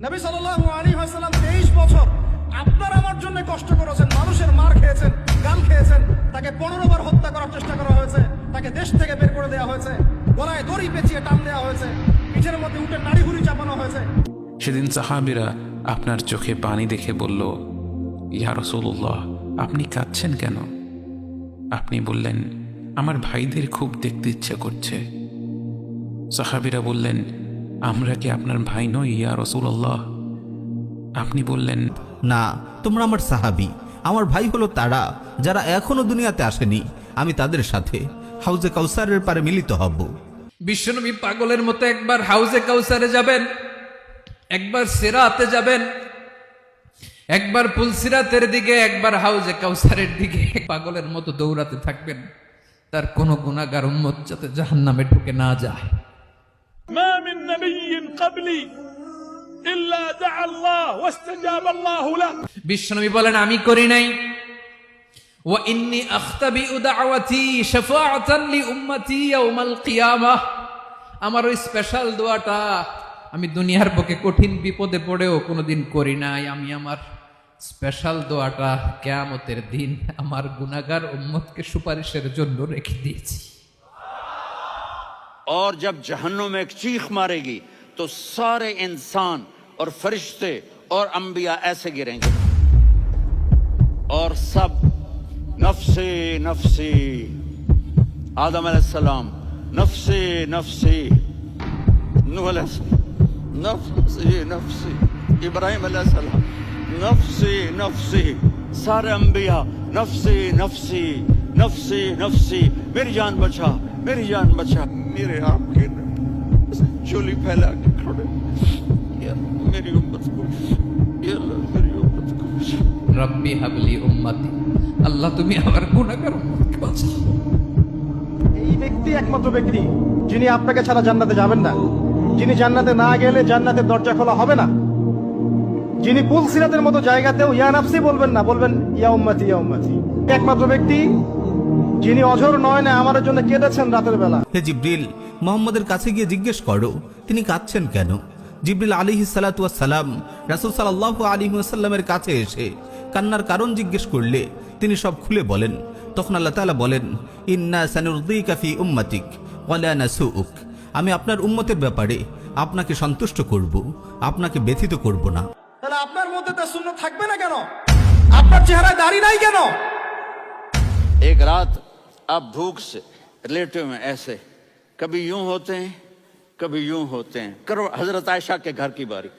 নবী সাল্লাল্লাহু আলাইহি ওয়াসাল্লাম 23 বছর আপনার আমার জন্য কষ্ট করেছেন, মানুষের মার খেয়েছেন, গাল খেয়েছেন, তাকে 15 বার হত্যা করার চেষ্টা করা হয়েছে, তাকে দেশ থেকে বের করে দেওয়া হয়েছে, গলায় দড়ি পেঁচিয়ে টান দেওয়া হয়েছে, পিঠের মধ্যে উঠে নাড়িভুড়ি চাপানো হয়েছে। সেদিন সাহাবীরা আপনার চোখে পানি দেখে বলল, ইয়া রাসূলুল্লাহ, আপনি কাঁদছেন কেন? আপনি বললেন, আমার ভাইদের খুব দেখতে ইচ্ছা করছে। সাহাবীরা বললেন, আমরা কি আপনার ভাই নই ইয়া রাসূলুল্লাহ? আপনি বললেন, না, তোমরা আমার সাহাবী। আমার ভাই হলো তারা যারা এখনো দুনিয়াতে আসেনি। আমি তাদের সাথে হাউজে কাউসারের পারে মিলিত হব। বিশ্বনবী পাগলের মতো একবার হাউজে কাউসারে যাবেন, একবার সিরাতে যাবেন, একবার পুলসিরাতের দিকে, একবার হাউজে কাউসারের দিকে পাগলের মতো দৌড়াতে থাকবেন। তার কোনো গুনাহগার উম্মত যাতে জাহান্নামে ঢুকে না যায়। ما من نبي قبلي إلا دعا الله واستجاب الله له। বিশ্বনবী বলেন, আমি করি নাই। ওয়া ইন্নী আখতাবিউ দাওয়াতি শাফাআতান লি উম্মতি ইয়াউমাল কিয়ামাহ। আমার ওই স্পেশাল দোয়াটা আমি দুনিয়ার বুকে কঠিন বিপদে পড়েও কোনোদিন করি নাই। আমি আমার স্পেশাল দোয়াটা কিয়ামতের দিন আমার গুনাহগার উম্মতকে সুপারিশের জন্য রেখে দিয়েছি। और जब जहन्नुम में एक चीख मारेगी तो सारे इंसान और फरिश्ते और अंबिया ऐसे गिरेंगे और सब नफ्सी नफ्सी, आदम अलैहिस्सलाम नफ्सी नफ्सी, नूह अलैहिस्सलाम नफ्सी नफ्सी, इब्राहिम अलैहिस्सलाम नफ्सी नफ्सी, सारे अंबिया नफ्सी नफ्सी नफ्सी नफ्सी, मेरी जान बचा, मेरी जान बचा। मेरे आपके चोली फैला के खड़े, या मेरी उम्मत को, या अल्लाह मेरी उम्मत को बचा। রব্বি হাবলি উম্মতি, আল্লাহ তুমি আমার গুনাহগার উম্মতকে বাঁচাও। এই ব্যক্তি একমাত্র ব্যক্তি যিনি আপনাকে ছাড়া জান্নাতে যাবেন না, যিনি জান্নাতে না গেলে জান্নাতের দরজা খোলা হবে না, যিনি পুলসিরাতের মতো জায়গাতেও ইয়া নাফসি বলবেন না, বলবেন ইয়া উম্মতি ইয়া উম্মতি। একমাত্র ব্যক্তি যিনি অঝর নয় না আমার জন্য কেঁদেছেন রাতের বেলা। হে জিবরিল, মোহাম্মদের কাছে গিয়ে জিজ্ঞেস করো তিনি কাঁদছেন কেন। জিবরিল আলাইহিস সালাতু ওয়াস সালাম রাসূল সাল্লাল্লাহু আলাইহি ওয়াসাল্লামের কাছে এসে কান্নার কারণ জিজ্ঞেস করলে তিনি সব খুলে বলেন। তখন আল্লাহ তাআলা বলেন, ইন্না সানুরদিকা ফি উম্মাতিক ওয়া লা নাসুউক। আমি আপনার উম্মতের ব্যাপারে আপনাকে সন্তুষ্ট করব, আপনাকে ব্যথিত করব না। তাহলে আপনার মধ্যে তা সুন্নাত থাকবে না কেন? আপনার চেহারায় দাড়ি নাই কেন? एक रात आप भूख से लेटे में ऐसे कभी यूं होते हैं, कभी यूं होते हैं। करो हजरत आयशा के घर की बारी।